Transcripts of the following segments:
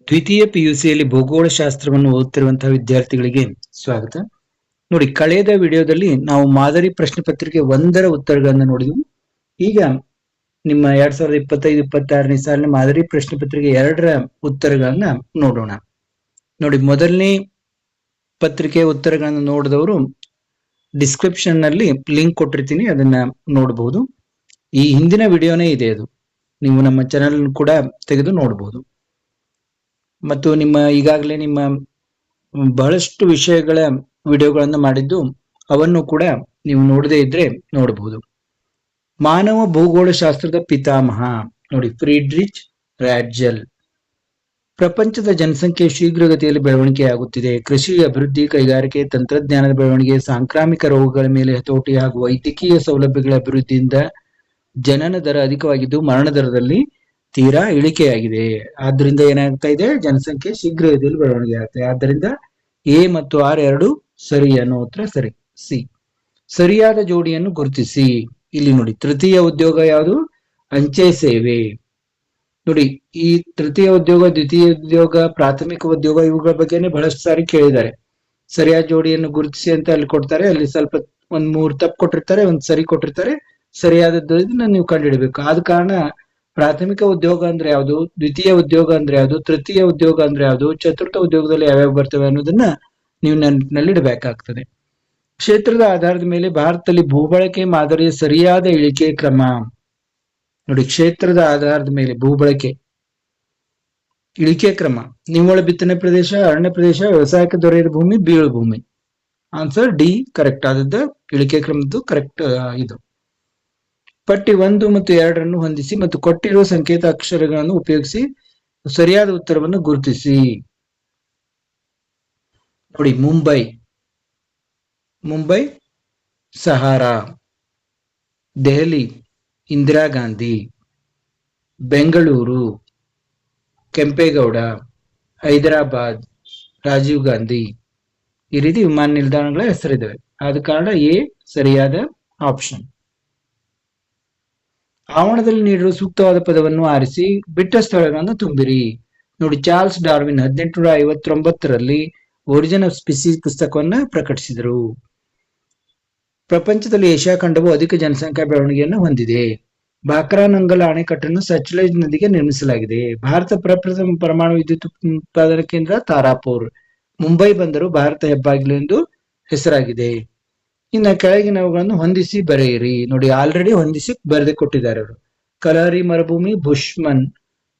ದ್ವಿತೀಯ ಪಿಯುಸಿಯಲ್ಲಿ ಭೂಗೋಳಶಾಸ್ತ್ರವನ್ನು ಓದುತ್ತಿರುವಂತಹ ವಿದ್ಯಾರ್ಥಿಗಳಿಗೆ ಸ್ವಾಗತ. ನೋಡಿ, ಕಳೆದ ವಿಡಿಯೋದಲ್ಲಿ ನಾವು ಮಾದರಿ ಪ್ರಶ್ನೆ ಪತ್ರಿಕೆ 1ರ ಉತ್ತರಗಳನ್ನು ನೋಡಿದ್ವಿ. ಈಗ ನಿಮ್ಮ 2025-26ನೇ ಸಾಲಿನ ಮಾದರಿ ಪ್ರಶ್ನೆ ಪತ್ರಿಕೆ 2ರ ಉತ್ತರಗಳನ್ನ ನೋಡೋಣ. ನೋಡಿ, ಮೊದಲನೇ ಪತ್ರಿಕೆ ಉತ್ತರಗಳನ್ನು ನೋಡಿದವರು ಡಿಸ್ಕ್ರಿಪ್ಷನ್ ನಲ್ಲಿ ಲಿಂಕ್ ಕೊಟ್ಟಿರ್ತೀನಿ, ಅದನ್ನ ನೋಡಬಹುದು. ಈ ಹಿಂದಿನ ವಿಡಿಯೋನೇ ಇದೆ, ಅದು ನೀವು ನಮ್ಮ ಚಾನೆಲ್ ಕೂಡ ತೆಗೆದು ನೋಡಬಹುದು. ಮತ್ತು ಈಗಾಗಲೇ ನಿಮ್ಮ ಬಹಳಷ್ಟು ವಿಷಯಗಳ ವಿಡಿಯೋಗಳನ್ನು ಮಾಡಿದ್ದು, ಅವನ್ನು ಕೂಡ ನೀವು ನೋಡದೇ ಇದ್ರೆ ನೋಡಬಹುದು. ಮಾನವ ಭೂಗೋಳಶಾಸ್ತ್ರದ ಪಿತಾಮಹ ನೋಡಿ, ಫ್ರೀಡ್ರಿಚ್ ರಾಡ್ಜಲ್. ಪ್ರಪಂಚದ ಜನಸಂಖ್ಯೆ ಶೀಘ್ರಗತಿಯಲ್ಲಿ ಬೆಳವಣಿಗೆಯಾಗುತ್ತಿದೆ. ಕೃಷಿ ಅಭಿವೃದ್ಧಿ, ಕೈಗಾರಿಕೆ, ತಂತ್ರಜ್ಞಾನದ ಬೆಳವಣಿಗೆ, ಸಾಂಕ್ರಾಮಿಕ ರೋಗಗಳ ಮೇಲೆ ಹತೋಟಿ ಹಾಗೂ ವೈದ್ಯಕೀಯ ಸೌಲಭ್ಯಗಳ ಅಭಿವೃದ್ಧಿಯಿಂದ ಜನನ ದರ ಅಧಿಕವಾಗಿದ್ದು ಮರಣ ದರದಲ್ಲಿ ತೀರಾ ಇಳಿಕೆಯಾಗಿದೆ. ಆದ್ರಿಂದ ಏನಾಗ್ತಾ ಇದೆ, ಜನಸಂಖ್ಯೆ ಶೀಘ್ರಗತಿಯಲ್ಲಿ ಬೆಳವಣಿಗೆ ಆಗ್ತದೆ. ಆದ್ದರಿಂದ ಎ ಮತ್ತು ಆರ್ ಎರಡು ಸರಿ ಅನ್ನೋ ಉತ್ತರ ಸರಿ. ಸಿ, ಸರಿಯಾದ ಜೋಡಿಯನ್ನು ಗುರುತಿಸಿ. ಇಲ್ಲಿ ನೋಡಿ, ತೃತೀಯ ಉದ್ಯೋಗ ಯಾವುದು? ಅಂಚೆ ಸೇವೆ. ನೋಡಿ, ಈ ತೃತೀಯ ಉದ್ಯೋಗ, ದ್ವಿತೀಯ ಉದ್ಯೋಗ, ಪ್ರಾಥಮಿಕ ಉದ್ಯೋಗ ಇವುಗಳ ಬಗ್ಗೆನೇ ಬಹಳಷ್ಟು ಸಾರಿ ಕೇಳಿದ್ದಾರೆ. ಸರಿಯಾದ ಜೋಡಿಯನ್ನು ಗುರುತಿಸಿ ಅಂತ ಅಲ್ಲಿ ಕೊಡ್ತಾರೆ, ಅಲ್ಲಿ ಸ್ವಲ್ಪ 1-3 ತಪ್ಪು ಕೊಟ್ಟಿರ್ತಾರೆ, 1 ಸರಿ ಕೊಟ್ಟಿರ್ತಾರೆ. ಸರಿಯಾದದ್ದನ್ನ ನೀವು ಕಂಡುಹಿಡಬೇಕು. ಆದ ಕಾರಣ ಪ್ರಾಥಮಿಕ ಉದ್ಯೋಗ ಅಂದ್ರೆ ಯಾವುದು, ದ್ವಿತೀಯ ಉದ್ಯೋಗ ಅಂದ್ರೆ ಯಾವುದು, ತೃತೀಯ ಉದ್ಯೋಗ ಅಂದ್ರೆ ಯಾವುದು, ಚತುರ್ಥ ಉದ್ಯೋಗದಲ್ಲಿ ಯಾವ್ಯಾವ ಬರ್ತವೆ ಅನ್ನೋದನ್ನ ನೀವು ನೆನಪಿನಲ್ಲಿ ಇಡಬೇಕಾಗ್ತದೆ. ಕ್ಷೇತ್ರದ ಆಧಾರದ ಮೇಲೆ ಭಾರತದಲ್ಲಿ ಭೂಬಳಕೆ ಮಾದರಿಯ ಸರಿಯಾದ ಇಳಿಕೆ ಕ್ರಮ. ನೋಡಿ, ಕ್ಷೇತ್ರದ ಆಧಾರದ ಮೇಲೆ ಭೂಬಳಕೆ ಇಳಿಕೆ ಕ್ರಮ: ನಿವ್ವಳ ಬಿತ್ತನೆ ಪ್ರದೇಶ, ಅರಣ್ಯ ಪ್ರದೇಶ, ವ್ಯವಸಾಯಕ್ಕೆ ದೊರೆಯದ ಭೂಮಿ, ಬೀಳು ಭೂಮಿ. ಆನ್ಸರ್ ಡಿ ಕರೆಕ್ಟ್ ಆದದ್ದು. ಇಳಿಕೆ ಕ್ರಮದ್ದು ಕರೆಕ್ಟ್ ಇದು. ಪಟ್ಟಿ 1 ಮತ್ತು 2 ಹೊಂದಿಸಿ ಮತ್ತು ಕೊಟ್ಟಿರುವ ಸಂಕೇತ ಅಕ್ಷರಗಳನ್ನು ಉಪಯೋಗಿಸಿ ಸರಿಯಾದ ಉತ್ತರವನ್ನು ಗುರುತಿಸಿ. ನೋಡಿ, ಮುಂಬೈ ಸಹಾರಾ, ದೆಹಲಿ ಇಂದಿರಾ ಗಾಂಧಿ, ಬೆಂಗಳೂರು ಕೆಂಪೇಗೌಡ, ಹೈದರಾಬಾದ್ ರಾಜೀವ್ ಗಾಂಧಿ. ಈ ರೀತಿ ವಿಮಾನ ನಿಲ್ದಾಣಗಳ ಹೆಸರಿದ್ದಾವೆ. ಆದ ಕಾರಣ ಎ ಸರಿಯಾದ ಆಪ್ಷನ್. ಆವರಣದಲ್ಲಿ ನೀಡಿರುವ ಸೂಕ್ತವಾದ ಪದವನ್ನು ಆರಿಸಿ ಬಿಟ್ಟ ಸ್ಥಳಗಳನ್ನು ತುಂಬಿರಿ. ನೋಡಿ, ಚಾರ್ಲ್ಸ್ ಡಾರ್ವಿನ್ 1859ರಲ್ಲಿ ಒರಿಜಿನ್ ಆಫ್ ಸ್ಪೀಸೀಸ್ ಪುಸ್ತಕವನ್ನ ಪ್ರಕಟಿಸಿದರು. ಪ್ರಪಂಚದಲ್ಲಿ ಏಷ್ಯಾ ಖಂಡವು ಅಧಿಕ ಜನಸಂಖ್ಯಾ ಬೆಳವಣಿಗೆಯನ್ನು ಹೊಂದಿದೆ. ಬಾಕ್ರಾನಂಗಲ್ ಅಣೆಕಟ್ಟನ್ನು ಸಟ್ಲೆಜ್ ನದಿಗೆ ನಿರ್ಮಿಸಲಾಗಿದೆ. ಭಾರತ ಪ್ರಪ್ರಥಮ ಪರಮಾಣು ವಿದ್ಯುತ್ ಉತ್ಪಾದನಾ ಕೇಂದ್ರ ತಾರಾಪುರ್. ಮುಂಬೈ ಬಂದರು ಭಾರತ ಹೆಬ್ಬಾಗಿಲು ಎಂದು ಹೆಸರಾಗಿದೆ. ಇನ್ನು ಕೆಳಗಿನವುಗಳನ್ನು ಹೊಂದಿಸಿ ಬರೆಯಿರಿ. ನೋಡಿ, ಆಲ್ರೆಡಿ ಹೊಂದಿಸಿ ಬರೆದು ಕೊಟ್ಟಿದ್ದಾರೆ ಅವರು. ಕಲಹರಿ ಮರುಭೂಮಿ, ಬುಷ್ಮನ್.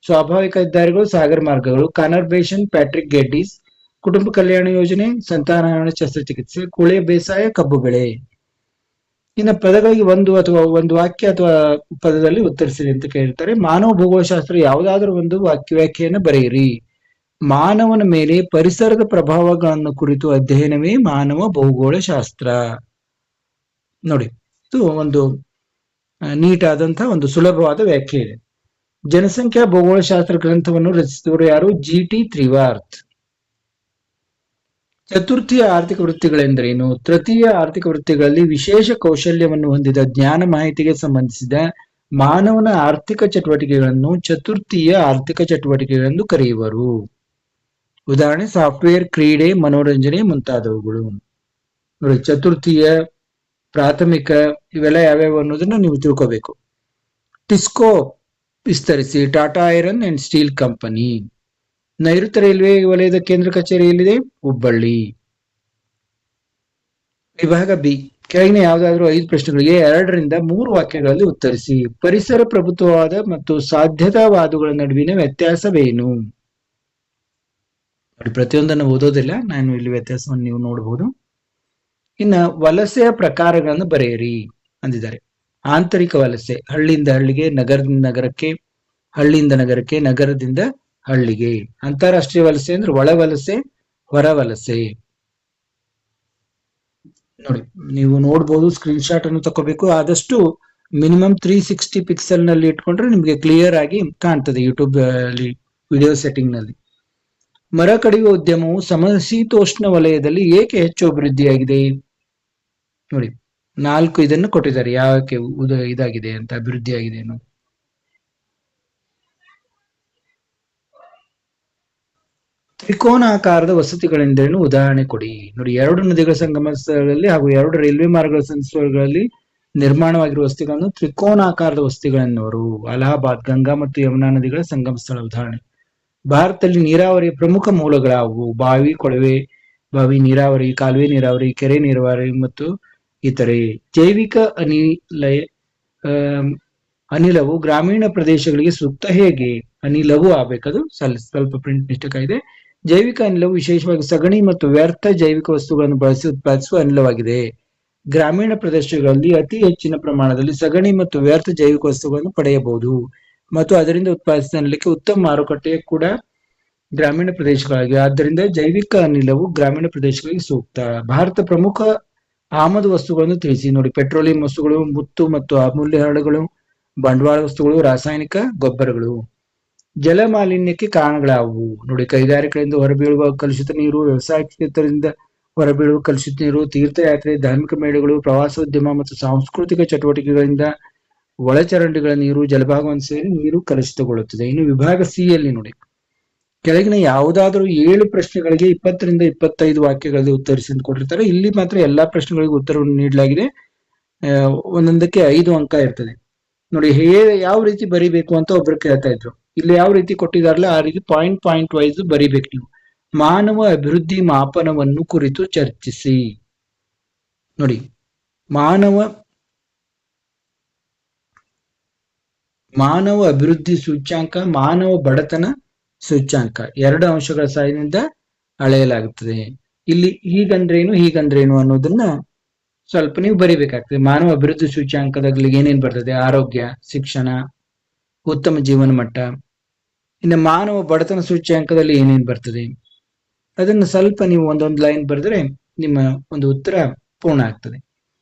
ಸ್ವಾಭಾವಿಕ ಹೆದ್ದಾರಿಗಳು, ಸಾಗರ ಮಾರ್ಗಗಳು. ಕಾನರ್ಬೇಷನ್, ಪ್ಯಾಟ್ರಿಕ್ ಗೆಡ್ಡಿಸ್. ಕುಟುಂಬ ಕಲ್ಯಾಣ ಯೋಜನೆ, ಸಂತಾನಹರಣ ಶಸ್ತ್ರಚಿಕಿತ್ಸೆ. ಕುಳೆ ಬೇಸಾಯ, ಕಬ್ಬು ಬೆಳೆ. ಇನ್ನು ಪದಗಳಿಗೆ ಒಂದು ವಾಕ್ಯ ಅಥವಾ ಪದದಲ್ಲಿ ಉತ್ತರಿಸಿರಿ ಅಂತ ಕೇಳ್ತಾರೆ. ಮಾನವ ಭೂಗೋಳಶಾಸ್ತ್ರ ಯಾವುದಾದ್ರೂ ಒಂದು ವ್ಯಾಖ್ಯೆಯನ್ನು ಬರೆಯಿರಿ. ಮಾನವನ ಮೇಲೆ ಪರಿಸರದ ಪ್ರಭಾವಗಳನ್ನು ಕುರಿತು ಅಧ್ಯಯನವೇ ಮಾನವ ಭೂಗೋಳಶಾಸ್ತ್ರ. ನೋಡಿ, ಇದು ಒಂದು ನೀಟ್ ಆದಂತಹ ಒಂದು ಸುಲಭವಾದ ವ್ಯಾಖ್ಯೆ ಇದೆ. ಜನಸಂಖ್ಯಾ ಭೂಗೋಳಶಾಸ್ತ್ರ ಗ್ರಂಥವನ್ನು ರಚಿಸಿದವರು ಯಾರು? ಜಿ.ಟಿ. ತ್ರಿವಾರ್ತ್. ಚತುರ್ಥೀಯ ಆರ್ಥಿಕ ವೃತ್ತಿಗಳೆಂದರೇನು? ತೃತೀಯ ಆರ್ಥಿಕ ವೃತ್ತಿಗಳಲ್ಲಿ ವಿಶೇಷ ಕೌಶಲ್ಯವನ್ನು ಹೊಂದಿದ ಜ್ಞಾನ ಮಾಹಿತಿಗೆ ಸಂಬಂಧಿಸಿದ ಮಾನವನ ಆರ್ಥಿಕ ಚಟುವಟಿಕೆಗಳನ್ನು ಚತುರ್ಥೀಯ ಆರ್ಥಿಕ ಚಟುವಟಿಕೆಗಳೆಂದು ಕರೆಯುವರು. ಉದಾಹರಣೆ ಸಾಫ್ಟ್ವೇರ್, ಕ್ರೀಡೆ, ಮನೋರಂಜನೆ ಮುಂತಾದವುಗಳು. ನೋಡಿ, ಚತುರ್ಥೀಯ, ಪ್ರಾಥಮಿಕ ಇವೆಲ್ಲ ಯಾವ್ಯಾವ ಅನ್ನೋದನ್ನ ನೀವು ತಿಳ್ಕೋಬೇಕು. ಟಿಸ್ಕೋ ವಿಸ್ತರಿಸಿ, Tata iron and steel company. ನೈಋತ್ಯ ರೈಲ್ವೆ ವಲಯದ ಕೇಂದ್ರ ಕಚೇರಿ ಎಲ್ಲಿದೆ? ಹುಬ್ಬಳ್ಳಿ. ವಿಭಾಗ ಬಿ, ಕೆಳಗಿನ ಯಾವುದಾದ್ರೂ 5 ಪ್ರಶ್ನೆಗಳಿಗೆ 2ರಿಂದ 3 ವಾಕ್ಯಗಳಲ್ಲಿ ಉತ್ತರಿಸಿ. ಪರಿಸರ ಪ್ರಭುತ್ವವಾದ ಮತ್ತು ಸಾಧ್ಯತಾವಾದಗಳ ನಡುವಿನ ವ್ಯತ್ಯಾಸವೇನು? ನೋಡಿ, ಪ್ರತಿಯೊಂದನ್ನು ಓದೋದಿಲ್ಲ, ನಾನು ಇಲ್ಲಿ ವ್ಯತ್ಯಾಸವನ್ನು ನೀವು ನೋಡಬಹುದು. ಇನ್ನ ವಲಸೆಯ ಪ್ರಕಾರಗಳನ್ನು ಬರೆಯಿರಿ ಅಂದಿದ್ದಾರೆ. ಆಂತರಿಕ ವಲಸೆ, ಹಳ್ಳಿಯಿಂದ ಹಳ್ಳಿಗೆ, ನಗರದಿಂದ ನಗರಕ್ಕೆ, ಹಳ್ಳಿಯಿಂದ ನಗರಕ್ಕೆ, ನಗರದಿಂದ ಹಳ್ಳಿಗೆ. ಅಂತಾರಾಷ್ಟ್ರೀಯ ವಲಸೆ ಅಂದ್ರೆ ಒಳ ವಲಸೆ, ಹೊರ ವಲಸೆ. ನೋಡಿ, ನೀವು ನೋಡ್ಬೋದು, ಸ್ಕ್ರೀನ್ ಶಾಟ್ ಅನ್ನು ತಗೋಬೇಕು. ಆದಷ್ಟು ಮಿನಿಮಮ್ 360 ಪಿಕ್ಸೆಲ್ ನಲ್ಲಿ ಇಟ್ಕೊಂಡ್ರೆ ನಿಮ್ಗೆ ಕ್ಲಿಯರ್ ಆಗಿ ಕಾಣ್ತದೆ ಯೂಟ್ಯೂಬ್ ಅಲ್ಲಿ ವಿಡಿಯೋ ಸೆಟ್ಟಿಂಗ್ ನಲ್ಲಿ. ಮರ ಕಡಿಯುವ ಉದ್ಯಮವು ಸಮಶೀತೋಷ್ಣ ವಲಯದಲ್ಲಿ ಏಕೆ ಹೆಚ್ಚು ಅಭಿವೃದ್ಧಿಯಾಗಿದೆ? ನೋಡಿ, 4 ಇದನ್ನು ಕೊಟ್ಟಿದ್ದಾರೆ, ಯಾಕೆ ಇದಾಗಿದೆ ಅಂತ, ಅಭಿವೃದ್ಧಿಯಾಗಿದೆ ಅನ್ನೋದು. ತ್ರಿಕೋನಾಕಾರದ ವಸತಿಗಳೆಂದರೇನು ಉದಾಹರಣೆ ಕೊಡಿ. ನೋಡಿ, ಎರಡು ನದಿಗಳ ಸಂಗಮ ಸ್ಥಳಗಳಲ್ಲಿ ಹಾಗೂ ಎರಡು ರೈಲ್ವೆ ಮಾರ್ಗಗಳ ಸಂಸ್ಥೆಗಳಲ್ಲಿ ನಿರ್ಮಾಣವಾಗಿರುವ ವಸತಿಗಳನ್ನು ತ್ರಿಕೋನಾಕಾರದ ವಸತಿಗಳೆನ್ನುವರು. ಅಲಹಾಬಾದ್, ಗಂಗಾ ಮತ್ತು ಯಮುನಾ ನದಿಗಳ ಸಂಗಮ ಸ್ಥಳ ಉದಾಹರಣೆ. ಭಾರತದಲ್ಲಿ ನೀರಾವರಿಯ ಪ್ರಮುಖ ಮೂಲಗಳಾವು? ಬಾವಿ, ಕೊಳವೆ ಬಾವಿ ನೀರಾವರಿ, ಕಾಲುವೆ ನೀರಾವರಿ, ಕೆರೆ ನೀರಾವರಿ ಮತ್ತು ಇತರೆ. ಜೈವಿಕ ಅನಿಲವು ಗ್ರಾಮೀಣ ಪ್ರದೇಶಗಳಿಗೆ ಸೂಕ್ತ ಹೇಗೆ? ಅನಿಲವು ಆಗ್ಬೇಕದು, ಸ್ವಲ್ಪ ಪ್ರಿಂಟ್ ಮಿಸ್ಟೇಕ್ ಆಗಿದೆ. ಜೈವಿಕ ಅನಿಲವು ವಿಶೇಷವಾಗಿ ಸಗಣಿ ಮತ್ತು ವ್ಯರ್ಥ ಜೈವಿಕ ವಸ್ತುಗಳನ್ನು ಬಳಸಿ ಉತ್ಪಾದಿಸುವ ಅನಿಲವಾಗಿದೆ. ಗ್ರಾಮೀಣ ಪ್ರದೇಶಗಳಲ್ಲಿ ಅತಿ ಹೆಚ್ಚಿನ ಪ್ರಮಾಣದಲ್ಲಿ ಸಗಣಿ ಮತ್ತು ವ್ಯರ್ಥ ಜೈವಿಕ ವಸ್ತುಗಳನ್ನು ಪಡೆಯಬಹುದು ಮತ್ತು ಅದರಿಂದ ಉತ್ಪಾದಿಸಿದ ಅನಿಲಕ್ಕೆ ಉತ್ತಮ ಮಾರುಕಟ್ಟೆ ಕೂಡ ಗ್ರಾಮೀಣ ಪ್ರದೇಶಗಳಾಗಿವೆ. ಆದ್ದರಿಂದ ಜೈವಿಕ ಅನಿಲವು ಗ್ರಾಮೀಣ ಪ್ರದೇಶಗಳಿಗೆ ಸೂಕ್ತ. ಭಾರತ ಪ್ರಮುಖ ಆಮದು ವಸ್ತುಗಳನ್ನು ತಿಳಿಸಿ. ನೋಡಿ, ಪೆಟ್ರೋಲಿಯಂ ವಸ್ತುಗಳು, ಮುತ್ತು ಮತ್ತು ಅಮೂಲ್ಯ ಹರಳುಗಳು, ಬಂಡವಾಳ ವಸ್ತುಗಳು, ರಾಸಾಯನಿಕ ಗೊಬ್ಬರಗಳು. ಜಲ ಮಾಲಿನ್ಯಕ್ಕೆ ಕಾರಣಗಳಾವುವು? ನೋಡಿ, ಕೈಗಾರಿಕೆಗಳಿಂದ ಹೊರಬೀಳುವ ಕಲುಷಿತ ನೀರು, ವ್ಯವಸಾಯ ಕ್ಷೇತ್ರದಿಂದ ಹೊರಬೀಳುವ ಕಲುಷಿತ ನೀರು, ತೀರ್ಥಯಾತ್ರೆ, ಧಾರ್ಮಿಕ ಮೇಳಗಳು, ಪ್ರವಾಸೋದ್ಯಮ ಮತ್ತು ಸಾಂಸ್ಕೃತಿಕ ಚಟುವಟಿಕೆಗಳಿಂದ ಒಳಚರಂಡಿಗಳ ನೀರು, ಜಲಭಾಗವನ್ನು ಸೇರಿ ನೀರು ಕಲುಷಿತಗೊಳ್ಳುತ್ತದೆ. ಇನ್ನು ವಿಭಾಗ ಸಿ ಯಲ್ಲಿ ನೋಡಿ, ಕೆಳಗಿನ ಯಾವುದಾದರೂ 7 ಪ್ರಶ್ನೆಗಳಿಗೆ 20 ರಿಂದ 25 ವಾಕ್ಯಗಳಲ್ಲಿ ಉತ್ತರಿಸಿ ಅಂತ ಕೊಟ್ಟಿರ್ತಾರೆ. ಇಲ್ಲಿ ಮಾತ್ರ ಎಲ್ಲಾ ಪ್ರಶ್ನೆಗಳಿಗೂ ಉತ್ತರವನ್ನು ನೀಡಲಾಗಿದೆ. ಒಂದೊಂದಕ್ಕೆ 5 ಅಂಕ ಇರ್ತದೆ. ನೋಡಿ, ಯಾವ ರೀತಿ ಬರಿಬೇಕು ಅಂತ ಒಬ್ರು ಕೇಳ್ತಾ ಇದ್ರು. ಇಲ್ಲಿ ಯಾವ ರೀತಿ ಕೊಟ್ಟಿದಾರಲ್ಲ ಆ ರೀತಿ ಪಾಯಿಂಟ್ ವೈಸ್ ಬರಿಬೇಕು ನೀವು. ಮಾನವ ಅಭಿವೃದ್ಧಿ ಮಾಪನವನ್ನು ಕುರಿತು ಚರ್ಚಿಸಿ. ನೋಡಿ, ಮಾನವ ಅಭಿವೃದ್ಧಿ ಸೂಚ್ಯಾಂಕ, ಮಾನವ ಬಡತನ ಸೂಚ್ಯಾಂಕ 2 ಅಂಶಗಳ ಸಹಾಯದಿಂದ ಅಳೆಯಲಾಗುತ್ತದೆ. ಇಲ್ಲಿ ಹೀಗಂದ್ರೇನು ಅನ್ನೋದನ್ನ ಸ್ವಲ್ಪ ನೀವು ಬರಿಬೇಕಾಗ್ತದೆ. ಮಾನವ ಅಭಿವೃದ್ಧಿ ಸೂಚ್ಯಾಂಕದಲ್ಲಿ ಏನೇನ್ ಬರ್ತದೆ? ಆರೋಗ್ಯ, ಶಿಕ್ಷಣ, ಉತ್ತಮ ಜೀವನ ಮಟ್ಟ. ಇನ್ನು ಮಾನವ ಬಡತನ ಸೂಚ್ಯಾಂಕದಲ್ಲಿ ಏನೇನ್ ಬರ್ತದೆ ಅದನ್ನ ಸ್ವಲ್ಪ ನೀವು ಒಂದೊಂದು ಲೈನ್ ಬರೆದ್ರೆ ನಿಮ್ಮ ಒಂದು ಉತ್ತರ ಪೂರ್ಣ ಆಗ್ತದೆ.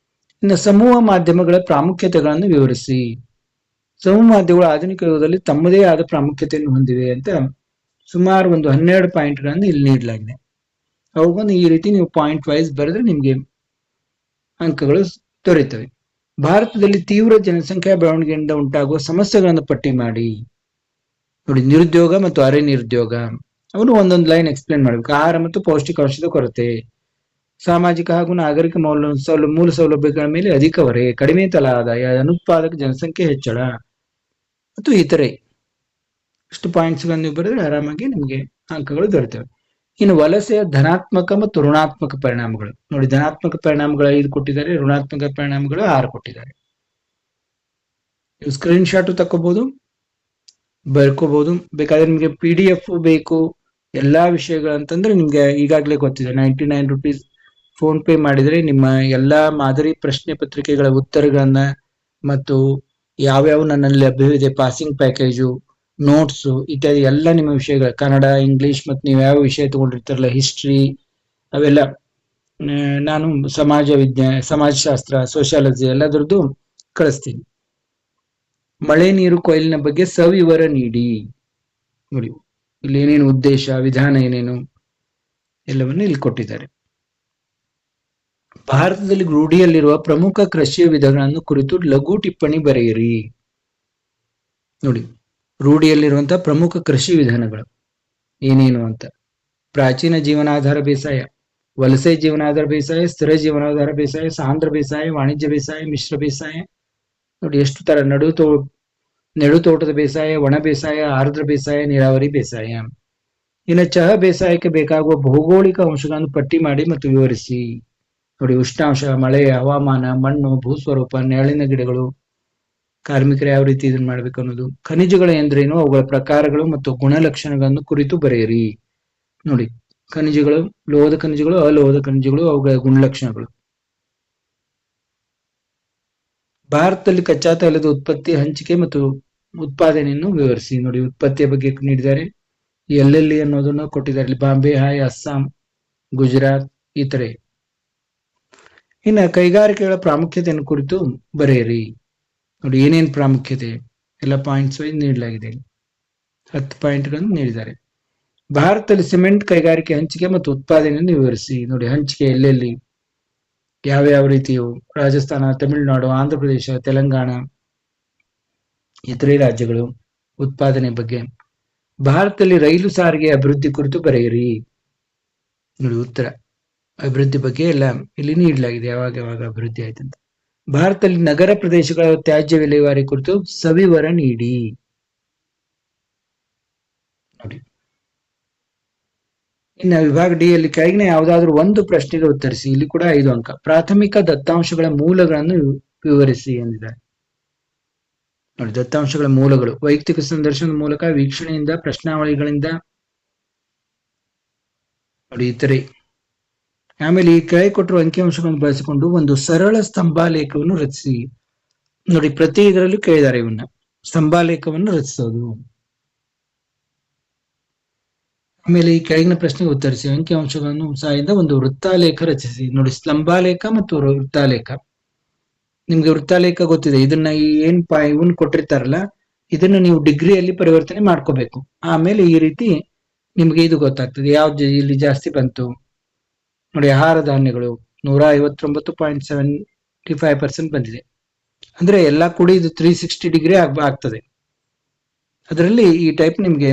ಇನ್ನು ಸಮೂಹ ಮಾಧ್ಯಮಗಳ ಪ್ರಾಮುಖ್ಯತೆಗಳನ್ನು ವಿವರಿಸಿ. ಸಮೂಹ ಮಾಧ್ಯಮಗಳು ಆಧುನಿಕ ಯುಗದಲ್ಲಿ ತಮ್ಮದೇ ಆದ ಪ್ರಾಮುಖ್ಯತೆಯನ್ನು ಹೊಂದಿವೆ ಅಂತ ಸುಮಾರು ಒಂದು 12 ಪಾಯಿಂಟ್ಗಳನ್ನು ಇಲ್ಲಿ ನೀಡಲಾಗಿದೆ. ಅವುಗಳನ್ನು ಈ ರೀತಿ ನೀವು ಪಾಯಿಂಟ್ ವೈಸ್ ಬರೆದ್ರೆ ನಿಮ್ಗೆ ಅಂಕಗಳು ದೊರೆಯುತ್ತವೆ. ಭಾರತದಲ್ಲಿ ತೀವ್ರ ಜನಸಂಖ್ಯಾ ಬೆಳವಣಿಗೆಯಿಂದ ಉಂಟಾಗುವ ಸಮಸ್ಯೆಗಳನ್ನು ಪಟ್ಟಿ ಮಾಡಿ. ನೋಡಿ, ನಿರುದ್ಯೋಗ ಮತ್ತು ಅರೆ ನಿರುದ್ಯೋಗ ಅವನು ಒಂದೊಂದು ಲೈನ್ ಎಕ್ಸ್ಪ್ಲೇನ್ ಮಾಡಬೇಕು. ಆಹಾರ ಮತ್ತು ಪೌಷ್ಟಿಕಾಂಶದ ಕೊರತೆ, ಸಾಮಾಜಿಕ ಹಾಗೂ ನಾಗರಿಕ ಮೂಲ ಸೌಲಭ್ಯಗಳ ಮೇಲೆ ಅಧಿಕ ಹೊರೆ, ಕಡಿಮೆ ತಲಾ ಆದಾಯ, ಅನುತ್ಪಾದಕ ಜನಸಂಖ್ಯೆ ಹೆಚ್ಚಳ ಮತ್ತು ಇತರೆ. ಇಷ್ಟು ಪಾಯಿಂಟ್ಸ್ ಗಳನ್ನು ನೀವು ಬರೆದ್ರೆ ಆರಾಮಾಗಿ ನಿಮಗೆ ಅಂಕಗಳು ದೊರೆತವೆ. ಇನ್ನು ವಲಸೆಯ ಧನಾತ್ಮಕ ಮತ್ತು ಋಣಾತ್ಮಕ ಪರಿಣಾಮಗಳು. ನೋಡಿ, ಧನಾತ್ಮಕ ಪರಿಣಾಮಗಳು 5 ಕೊಟ್ಟಿದ್ದಾರೆ, ಋಣಾತ್ಮಕ ಪರಿಣಾಮಗಳು 6 ಕೊಟ್ಟಿದ್ದಾರೆ. ನೀವು ಸ್ಕ್ರೀನ್ ಶಾಟ್ ತಕೋಬಹುದು, ಬರ್ಕೋಬಹುದು. ಬೇಕಾದ್ರೆ ನಿಮ್ಗೆ PDF ಬೇಕು ಎಲ್ಲಾ ವಿಷಯಗಳಂತಂದ್ರೆ ನಿಮ್ಗೆ ಈಗಾಗಲೇ ಗೊತ್ತಿದೆ. 99 ರೂಪೀಸ್ ಫೋನ್ ಪೇ ಮಾಡಿದ್ರೆ ನಿಮ್ಮ ಎಲ್ಲಾ ಮಾದರಿ ಪ್ರಶ್ನೆ ಪತ್ರಿಕೆಗಳ ಉತ್ತರಗಳನ್ನ ಮತ್ತು ಯಾವ್ಯಾವ ನನ್ನಲ್ಲಿ ಲಭ್ಯವಿದೆ, ಪಾಸಿಂಗ್ ಪ್ಯಾಕೇಜು, ನೋಟ್ಸು ಇತ್ಯಾದಿ ಎಲ್ಲ ನಿಮ್ಮ ವಿಷಯಗಳ ಕನ್ನಡ, ಇಂಗ್ಲಿಷ್ ಮತ್ತು ನೀವು ಯಾವ ವಿಷಯ ತಗೊಂಡಿರ್ತಾರಲ್ಲ, ಹಿಸ್ಟ್ರಿ ಅವೆಲ್ಲ, ನಾನು ಸಮಾಜಶಾಸ್ತ್ರ, ಸೋಷಿಯಾಲಜಿ ಎಲ್ಲದರದ್ದು ಕಳಿಸ್ತೀನಿ. ಮಳೆ ನೀರು ಕೊಯ್ಲಿನ ಬಗ್ಗೆ ಸವಿವರ ನೀಡಿ. ನೋಡಿ, ಇಲ್ಲಿ ಏನೇನು ಉದ್ದೇಶ, ವಿಧಾನ ಏನೇನು ಎಲ್ಲವನ್ನು ಇಲ್ಲಿ ಕೊಟ್ಟಿದ್ದಾರೆ. ಭಾರತದಲ್ಲಿ ರೂಢಿಯಲ್ಲಿರುವ ಪ್ರಮುಖ ಕೃಷಿಯ ವಿಧಗಳನ್ನು ಕುರಿತು ಲಘು ಟಿಪ್ಪಣಿ ಬರೆಯಿರಿ. ನೋಡಿ, ರೂಢಿಯಲ್ಲಿರುವಂತಹ ಪ್ರಮುಖ ಕೃಷಿ ವಿಧಾನಗಳು ಏನೇನು ಅಂತ: ಪ್ರಾಚೀನ ಜೀವನಾಧಾರ ಬೇಸಾಯ, ವಲಸೆ ಜೀವನಾಧಾರ ಬೇಸಾಯ, ಸ್ಥಿರ ಜೀವನಾಧಾರ ಬೇಸಾಯ, ಸಾಂದ್ರ ಬೇಸಾಯ, ವಾಣಿಜ್ಯ ಬೇಸಾಯ, ಮಿಶ್ರ ಬೇಸಾಯ. ನೋಡಿ ಎಷ್ಟು ತರ: ನೆಡುತೋಟದ ಬೇಸಾಯ, ಒಣ ಬೇಸಾಯ, ಆರ್ದ್ರ ಬೇಸಾಯ, ನೀರಾವರಿ ಬೇಸಾಯ. ಇನ್ನು ಚಹ ಬೇಸಾಯಕ್ಕೆ ಬೇಕಾಗುವ ಭೌಗೋಳಿಕ ಅಂಶಗಳನ್ನು ಪಟ್ಟಿ ಮಾಡಿ ಮತ್ತು ವಿವರಿಸಿ. ನೋಡಿ, ಉಷ್ಣಾಂಶ, ಮಳೆ, ಹವಾಮಾನ, ಮಣ್ಣು, ಭೂಸ್ವರೂಪ, ನೆರಳಿನ ಗಿಡಗಳು, ಕಾರ್ಮಿಕರು ಯಾವ ರೀತಿ ಇದನ್ನ ಮಾಡ್ಬೇಕು ಅನ್ನೋದು. ಖನಿಜಗಳು ಎಂದ್ರೇನು, ಅವುಗಳ ಪ್ರಕಾರಗಳು ಮತ್ತು ಗುಣಲಕ್ಷಣಗಳನ್ನು ಕುರಿತು ಬರೆಯಿರಿ. ನೋಡಿ, ಖನಿಜಗಳು, ಲೋಹದ ಖನಿಜಗಳು, ಅಲೋಹದ ಖನಿಜಗಳು, ಅವುಗಳ ಗುಣಲಕ್ಷಣಗಳು. ಭಾರತದಲ್ಲಿ ಕಚ್ಚಾ ತೈಲದ ಉತ್ಪತ್ತಿ, ಹಂಚಿಕೆ ಮತ್ತು ಉತ್ಪಾದನೆಯನ್ನು ವಿವರಿಸಿ. ನೋಡಿ, ಉತ್ಪತ್ತಿಯ ಬಗ್ಗೆ ನೀಡಿದ್ದಾರೆ, ಎಲ್ಲೆಲ್ಲಿ ಅನ್ನೋದನ್ನು ಕೊಟ್ಟಿದ್ದಾರೆ. ಬಾಂಬೆ, ಹಾಯ್, ಅಸ್ಸಾಂ, ಗುಜರಾತ್ ಇತರೆ. ಇನ್ನು ಕೈಗಾರಿಕೆಗಳ ಪ್ರಾಮುಖ್ಯತೆಯನ್ನು ಕುರಿತು ಬರೆಯಿರಿ. ನೋಡಿ, ಏನೇನು ಪ್ರಾಮುಖ್ಯತೆ ಎಲ್ಲ ಪಾಯಿಂಟ್ಸ್ ವೈಸ್ ನೀಡಲಾಗಿದೆ. 10 ಪಾಯಿಂಟ್ಗಳನ್ನು ನೀಡಿದ್ದಾರೆ. ಭಾರತದಲ್ಲಿ ಸಿಮೆಂಟ್ ಕೈಗಾರಿಕೆ ಹಂಚಿಕೆ ಮತ್ತು ಉತ್ಪಾದನೆಯನ್ನು ವಿವರಿಸಿ. ನೋಡಿ, ಹಂಚಿಕೆ ಎಲ್ಲೆಲ್ಲಿ, ಯಾವ ರೀತಿಯು, ರಾಜಸ್ಥಾನ, ತಮಿಳುನಾಡು, ಆಂಧ್ರ ಪ್ರದೇಶ, ತೆಲಂಗಾಣ ಇತರೆ ರಾಜ್ಯಗಳು. ಉತ್ಪಾದನೆ ಬಗ್ಗೆ ಭಾರತದಲ್ಲಿ ರೈಲು ಸಾರಿಗೆ ಅಭಿವೃದ್ಧಿ ಕುರಿತು ಬರೆಯಿರಿ. ನೋಡಿ ಉತ್ತರ. ಅಭಿವೃದ್ಧಿ ಬಗ್ಗೆ ಎಲ್ಲ ಇಲ್ಲಿ ನೀಡಲಾಗಿದೆ, ಯಾವಾಗ ಯಾವಾಗ ಅಭಿವೃದ್ಧಿ ಆಯ್ತಂತ. ಭಾರತದಲ್ಲಿ ನಗರ ಪ್ರದೇಶಗಳ ತ್ಯಾಜ್ಯ ವಿಲೇವಾರಿ ಕುರಿತು ಸವಿವರ ನೀಡಿ. ನೋಡಿ, ಇನ್ನು ವಿಭಾಗ ಡಿ ಯಲ್ಲಿ ಕೆಳಗಿನ ಯಾವುದಾದ್ರೂ ಒಂದು ಪ್ರಶ್ನೆಗೆ ಉತ್ತರಿಸಿ. ಇಲ್ಲಿ ಕೂಡ 5 ಅಂಕ. ಪ್ರಾಥಮಿಕ ದತ್ತಾಂಶಗಳ ಮೂಲಗಳನ್ನು ವಿವರಿಸಿ ಎಂದಿದ್ದಾರೆ. ನೋಡಿ, ದತ್ತಾಂಶಗಳ ಮೂಲಗಳು ವೈಯಕ್ತಿಕ ಸಂದರ್ಶನದ ಮೂಲಕ, ವೀಕ್ಷಣೆಯಿಂದ, ಪ್ರಶ್ನಾವಳಿಗಳಿಂದ, ನೋಡಿ ಇತರೆ. ಆಮೇಲೆ ಈ ಕೆಳಗೆ ಕೊಟ್ಟಿರುವ ಅಂಕಿಅಂಶಗಳನ್ನು ಬಳಸಿಕೊಂಡು ಒಂದು ಸರಳ ಸ್ತಂಭಾಲೇಖವನ್ನು ರಚಿಸಿ. ನೋಡಿ, ಪ್ರತಿ ಇದರಲ್ಲೂ ಕೇಳಿದ್ದಾರೆ ಇವನ್ನ, ಸ್ತಂಭಾಲೇಖವನ್ನು ರಚಿಸೋದು. ಆಮೇಲೆ ಈ ಕೆಳಗಿನ ಪ್ರಶ್ನೆಗೆ ಉತ್ತರಿಸಿ. ಅಂಕಿಅಂಶಗಳನ್ನು ಸಹಾಯದಿಂದ ಒಂದು ವೃತ್ತಾಲೇಖ ರಚಿಸಿ. ನೋಡಿ, ಸ್ತಂಭಾಲೇಖ ಮತ್ತು ವೃತ್ತಾಲೇಖ. ನಿಮ್ಗೆ ವೃತ್ತಾಲೇಖ ಗೊತ್ತಿದೆ. ಇದನ್ನ ಇವನ್ ಕೊಟ್ಟಿರ್ತಾರಲ್ಲ, ಇದನ್ನ ನೀವು ಡಿಗ್ರಿಯಲ್ಲಿ ಪರಿವರ್ತನೆ ಮಾಡ್ಕೋಬೇಕು. ಆಮೇಲೆ ಈ ರೀತಿ ನಿಮ್ಗೆ ಇದು ಗೊತ್ತಾಗ್ತದೆ, ಯಾವ್ದು ಇಲ್ಲಿ ಜಾಸ್ತಿ ಬಂತು. ನೋಡಿ, ಆಹಾರ ಧಾನ್ಯಗಳು 159.75% ಬಂದಿದೆ. ಅಂದ್ರೆ ಎಲ್ಲಾ ಕೂಡಿ ಇದು 360 ಡಿಗ್ರಿ ಆಗ್ತದೆ. ಅದರಲ್ಲಿ ಈ ಟೈಪ್ ನಿಮ್ಗೆ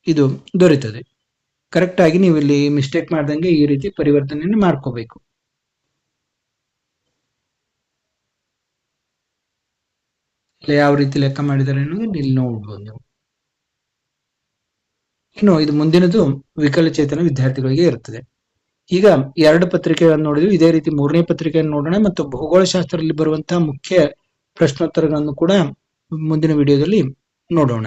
ಇದು ದೊರೀತದೆ. ಕರೆಕ್ಟ್ ಆಗಿ ನೀವು ಇಲ್ಲಿ ಮಿಸ್ಟೇಕ್ ಮಾಡ್ದಂಗೆ ಈ ರೀತಿ ಪರಿವರ್ತನೆಯನ್ನು ಮಾಡ್ಕೋಬೇಕು. ಯಾವ ರೀತಿ ಲೆಕ್ಕ ಮಾಡಿದ್ದಾರೆ ಅನ್ನೋದು ಇಲ್ಲಿ ನೋಡ್ಬೋದು ನೀವು. ಇನ್ನು ಇದು ಮುಂದಿನದು ವಿಕಲಚೇತನ ವಿದ್ಯಾರ್ಥಿಗಳಿಗೆ ಇರುತ್ತದೆ. ಈಗ 2 ಪತ್ರಿಕೆಗಳನ್ನು ನೋಡಿದ್ವಿ. ಇದೇ ರೀತಿ 3ನೇ ಪತ್ರಿಕೆಯನ್ನು ನೋಡೋಣ ಮತ್ತು ಭೂಗೋಳಶಾಸ್ತ್ರದಲ್ಲಿ ಬರುವಂತಹ ಮುಖ್ಯ ಪ್ರಶ್ನೋತ್ತರಗಳನ್ನು ಕೂಡ ಮುಂದಿನ ವಿಡಿಯೋದಲ್ಲಿ ನೋಡೋಣ.